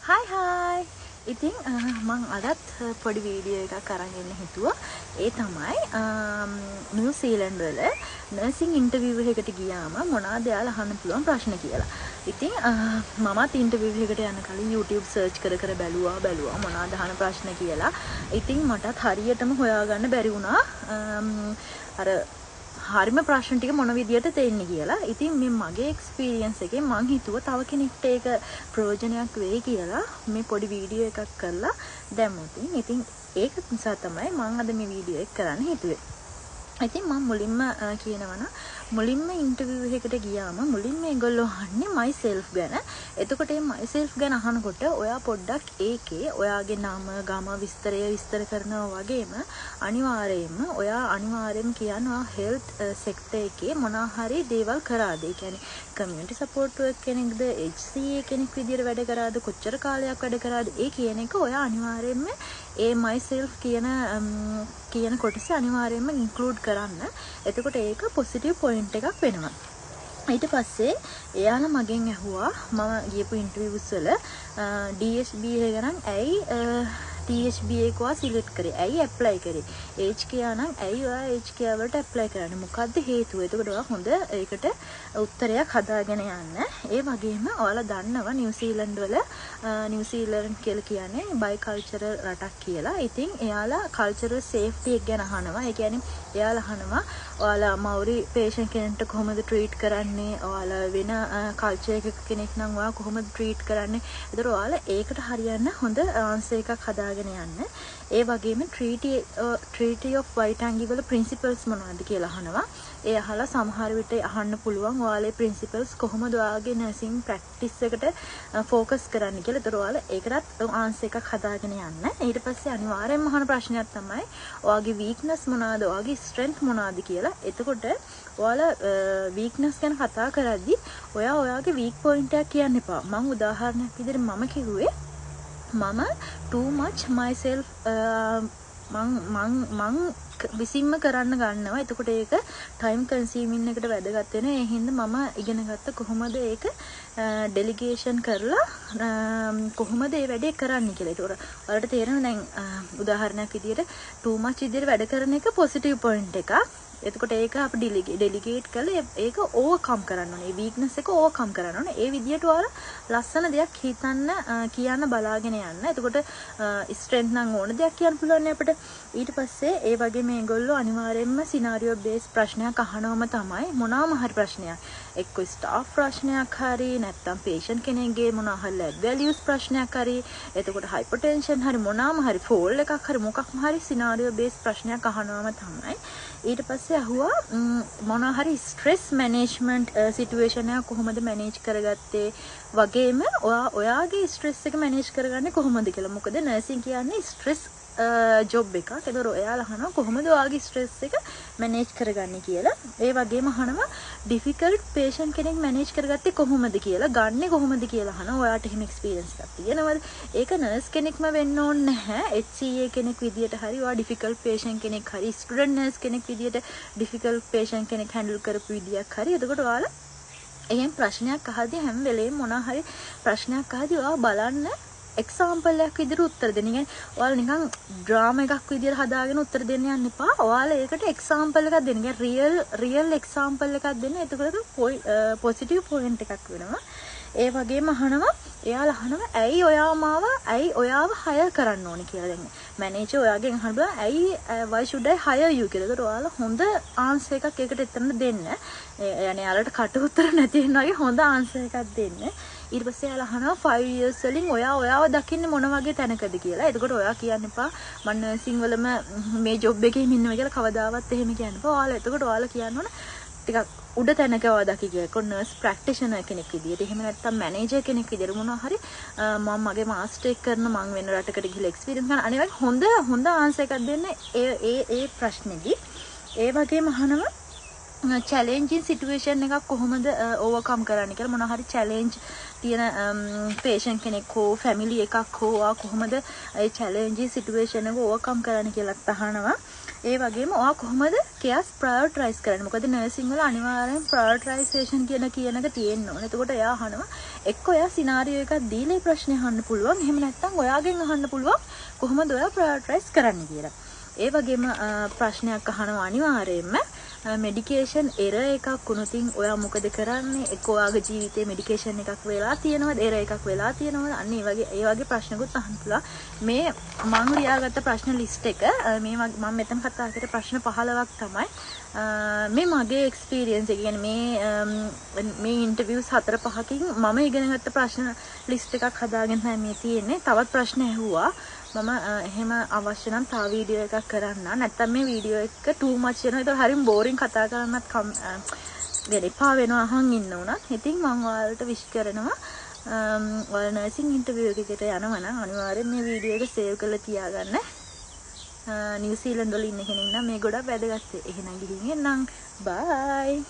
Hi hi. ඉතින් මම අදත් පොඩි වීඩියෝ එකක් අරන් එන්න හිතුවා. ඒ තමයි නිව්සීලන්ත වල නර්සින් ඉන්ටර්විව් එකකට ගියාම මොනවද යාලා අහන්න පුළුවන් ප්‍රශ්න කියලා. ඉතින් මමත් ඉන්ටර්විව් එකට යන කලින් YouTube search කර බැලුවා මොනවද අහන ප්‍රශ්න කියලා. ඉතින් මටත් හරියටම හොයාගන්න බැරි වුණා. අර හරිම ප්‍රශ්න ටික මොන විදියට තේන්නේ කියලා. ඉතින් මේ මගේ එක්ස්පීරියන්ස් එකෙන් මං හිතුවා තව කෙනෙක්ට ඒක ප්‍රයෝජනයක් වෙයි කියලා මේ පොඩි වීඩියෝ එකක් කරලා දැම්මොත්. ඉතින් ඒක නිසා තමයි මං අද මේ වීඩියෝ එක කරන්න හිතුවේ. ඉතින් මම මුලින්ම ඉන්ටර්විව් එකකට ගියාම මුලින්ම ඒගොල්ලෝ අහන්නේ myself ගැන. එතකොට මේ myself ගැන අහනකොට ඔයා පොඩ්ඩක් ඒකේ ඔයාගේ නම ගම විස්තර කරනවා වගේම අනිවාර්යයෙන්ම කියනවා health sector එකේ මොනවා හරි දේවල් කරාද. ඒ කියන්නේ community support work කෙනෙක්ද, HCA කෙනෙක් විදියට වැඩ කරාද, කොච්චර කාලයක් වැඩ කරාද, ඒ කියන එක ඔයා අනිවාර්යයෙන්ම ඒ myself කියන කොටස අනිවාර්යයෙන්ම ඉන්ක්ලූඩ් කරන්න. එතකොට ඒක පොසිටිව් පොයින්ට් එකක් වෙනවා. ඊට පස්සේ එයාලා මගෙන් ඇහුවා මම ගියපු ඉන්ටර්විව්ස් වල DHBA ගණන් ඇයි THBA කවා සිලෙක්ට් කරේ? ඇයි ඇප්ලයි කරේ? HCA නම් ඇයි ඔයා HCA වලට ඇප්ලයි කරන්නේ? මොකද්ද හේතුව? එතකොට ඔයා හොඳ ඒකට උත්තරයක් හදාගෙන යන්න. ඒ වගේම ඔයාලා දන්නවා නිව්සීලන්ත වල නිව්සීලන්ත කියලා කියන්නේ බයිකල්චරල් රටක් කියලා. ඉතින් එයාලා කල්චරල් සේෆ්ටි එක ගැන අහනවා. ඒ කියන්නේ එයාලා අහනවා ඔයාලා මවුරි පේෂන්ට් කෙනෙක්ට කොහොමද ට්‍රීට් කරන්නේ? ඔයාලා වෙන කල්චර් එකක කෙනෙක් නම් ඔයා කොහොමද ට්‍රීට් කරන්නේ? ඒතර ඔයාලා ඒකට හරියන්න හොඳ ආන්සර් එකක් හදාගෙන යන්න. ඒ වගේම Treaty of Waitangi වල principles මොනවද කියලා අහනවා. ඒ අහලා සමහර විට අහන්න පුළුවන් ඔයාලේ principles කොහොමද ඔයාගේ nursing practice එකට focus කරන්න කියලා. ඒතර ඔයාලා ඒකටත් ආන්සර් එකක් හදාගෙන යන්න. ඊට පස්සේ අනිවාර්යෙන්ම අහන ප්‍රශ්නයක් තමයි ඔයාගේ weakness මොනවද? ඔයාගේ strength මොනවද කියලා. එතකොට ඔයාලා weakness ගැන කතා කරද්දි ඔයාගේ weak point එකක් කියන්න එපා. මම උදාහරණයක් විදිහට මම කිව්වේ මම too much myself මං විසින්ම කරන්න ගන්නවා. එතකොට ඒක time consuming එකට වැදගත් වෙනවා. ඒ හින්දා මම ඉගෙන ගත්ත කොහොමද ඒක ඩෙලිගේෂන් කරලා කොහොමද ඒ වැඩේ කරන්න කියලා. ඒක ඔයාලට තේරෙනවා දැන් උදාහරණයක් විදිහට too much විදිහට වැඩ කරන එක positive point එකක්. එතකොට ඒක අපි ඩෙලිගේට් කරලා ඒක ඕවර්කම් කරන්න ඕනේ. ඒ වීක්නස් එක ඕවර්කම් කරන්න ඕනේ. ඒ විදියට ඔයාලා ලස්සන දෙයක් කියන්න බලාගෙන යන්න. එතකොට ස්ට්‍රෙන්ත් නම් ඕන දෙයක් කියන්න පුළුවන් අපිට. ඊට පස්සේ ඒ වගේ මේගොල්ලෝ අනිවාර්යයෙන්ම සිනාරියෝ බේස් ප්‍රශ්නයක් අහනවම තමයි මොනවාම හරි ප්‍රශ්නයක්. එක්ක ස්ටාෆ් ප්‍රශ්නයක් හරි නැත්නම් පේෂන්ට් කෙනෙක්ගේ මොනවා හරි ලැබ් වැලියුස් ප්‍රශ්නයක් හරි එතකොට හයිපර්ටෙන්ෂන් හරි මොනවාම හරි ෆෝල් එකක් හරි මොකක්ම හරි සිනාරියෝ බේස් ප්‍රශ්නයක් අහනවම තමයි. ඊට පස්සේ අහුවා මොනවා හරි ස්ට්‍රෙස් මැනේජ්මන්ට් සිටුේෂන් එක කොහොමද මැනේජ් කරගත්තේ වගේම ඔයාගේ ස්ට්‍රෙස් එක මැනේජ් කරගන්නේ කොහොමද කියලා. මොකද නර්සින් කියන්නේ ස්ට්‍රෙස් ජොබ් එකක්. ඒතර ඔයාලා අහනවා කොහොමද ඔයාගේ ස්ට්‍රෙස් එක මැනේජ් කරගන්නේ කියලා. ඒ වගේම අහනවා ඩිෆිකල්ට් පේෂන්ට් කෙනෙක් මැනේජ් කරගත්තේ කොහොමද කියලා, ගන්නෙ කොහොමද කියලා අහනවා. ඔයාට එහෙම එක්ස්පීරියන්ස් එකක් තියෙනවද? ඒක නර්ස් කෙනෙක්ම වෙන්න ඕනේ නැහැ. HCA කෙනෙක් විදියට හරි ඔයා ඩිෆිකල්ට් පේෂන්ට් කෙනෙක් හරි ස්ටුඩන්ට් නර්ස් කෙනෙක් විදියට ඩිෆිකල්ට් පේෂන්ට් කෙනෙක් හැන්ඩල් කරපු විදියක් හරි. එතකොට ඔයාලා එහෙම ප්‍රශ්නයක් අහද්දී හැම වෙලේම මොනවා හරි ප්‍රශ්නයක් අහද්දී ඔයා බලන්න එක්සාම්පල් එකක් විදිහට උත්තර දෙන්න. يعني ඔයාලා නිකන් ඩ්‍රාමා එකක් විදිහට හදාගෙන උත්තර දෙන්න යන්න එපා. ඔයාලා ඒකට එක්සාම්පල් එකක් දෙන්න. يعني රියල් එක්සාම්පල් එකක් දෙන්න. එතකොට පොසිටිව් පොයින්ට් එකක් වෙනවා. ඒ වගේම අහනවා එයාලා අහනවා ඇයි ඔයාව හයර් කරන්න ඕනේ කියලා. දැන් මැනේජර් ඔයාගෙන් අහනවා ඇයි why should I hire you කියලා. ඒකට ඔයාලා හොඳ ආන්සර් එකක් ඒකට එතන දෙන්න. يعني යාලට කට උත්තර නැති වෙනවා වගේ හොඳ ආන්සර් එකක් දෙන්න. ඊට පස්සේ එයාලා අහනවා 5 years වලින් ඔයාව දකින්නේ මොන වගේ තැනකද කියලා. එතකොට ඔයා කියන්න එපා මම නර්සින් වලම මේ ජොබ් එකේ ඉන්නවා කියලා කවදාවත් එහෙම කියන්න එපා. ඔයාලා එතකොට ඔයාලා කියන්න ඕන ටිකක් උඩ තැනක ඔයා දකි කියලා. කො නර්ස් ප්‍රැක්ටිෂනර් කෙනෙක් විදියට. එහෙම නැත්නම් මැනේජර් කෙනෙක් විදියට මොනවා හරි මම මගේ මාස්ටර් එක කරන මම වෙන රටකට ගිහලා එක්ස්පීරියන්ස් ගන්න අනිවාර්යෙන් හොඳ ආන්සර් එකක් දෙන්න ඒ ප්‍රශ්නේදී. ඒ වගේම අහනවා චැලෙන්ජින් සිටුවේෂන් එකක් කොහොමද ඕවර්කම් කරන්න කියලා මොනවා හරි චැලෙන්ජ් තියෙන පේෂන්ට් කෙනෙක් හෝ ෆැමිලි එකක් හෝ කොහොමද ඒ චැලෙන්ජින් සිටුවේෂන් එක ඕවර්කම් කරන්න කියලා අහනවා. ඒ වගේම ඔයා කොහොමද කෙයාස් ප්‍රයොරිටයිස් කරන්නේ? මොකද නර්සිං වල අනිවාර්යෙන් ප්‍රයොරිටයිසේෂන් කියන එක තියෙන්න ඕනේ. එතකොට එයා අහනවා එක්ක ඔයා සිනාරියෝ එකක් දීලා ඒ ප්‍රශ්නේ අහන්න පුළුවන්. එහෙම නැත්නම් ඔයාගෙන් අහන්න පුළුවන් කොහොමද ඔයා ප්‍රයොරිටයිස් කරන්නේ කියලා. ඒ වගේම ප්‍රශ්නයක් අහනවා අනිවාර්යයෙන්ම මෙඩිකේෂන් එරර් එකක් වුණොතින් ඔයා මොකද කරන්නේ? එක්ක ඔයාගේ ජීවිතේ මෙඩිකේෂන් එකක් වෙලා තියෙනවද? එරර් එකක් වෙලා තියෙනවද? අන්න ඒ වගේ ප්‍රශ්නකුත් අහන්න පුළුවන්. මේ මම ලියාගත්ත ප්‍රශ්න ලිස්ට් එක මේ මම මෙතන කතා කරේ ප්‍රශ්න 15ක් තමයි. මේ මගේ එක්ස්පීරියන්ස් එක කියන්නේ මේ ඉන්ටර්විව්ස් 4-5කින් මම ඉගෙන ගත්ත ප්‍රශ්න ලිස්ට් එකක් හදාගෙන තමයි මේ තියෙන්නේ. තවත් ප්‍රශ්න ඇහුවා. මම එහෙම අවශ්‍ය නම් තව වීඩියෝ එකක් කරන්න. නැත්තම් මේ වීඩියෝ එක too much වෙනවා. ඒක හරිම බෝරින් කතා කරන්නත් වෙලපා වෙනවා අහන් ඉන්න උනත්. ඉතින් මම ඔයාලට විශ් කරනවා ඔයාලා නර්සිං ඉන්ටර්විව් එකකට යනවා නම් අනිවාර්යෙන් මේ වීඩියෝ එක සේව් කරලා තියාගන්න. නිව්සීලන්ත වල ඉන්න කෙනෙක් නම් මේ ගොඩක් වැදගත්. එහෙනම් ගිහින් එන්නම්. බයි.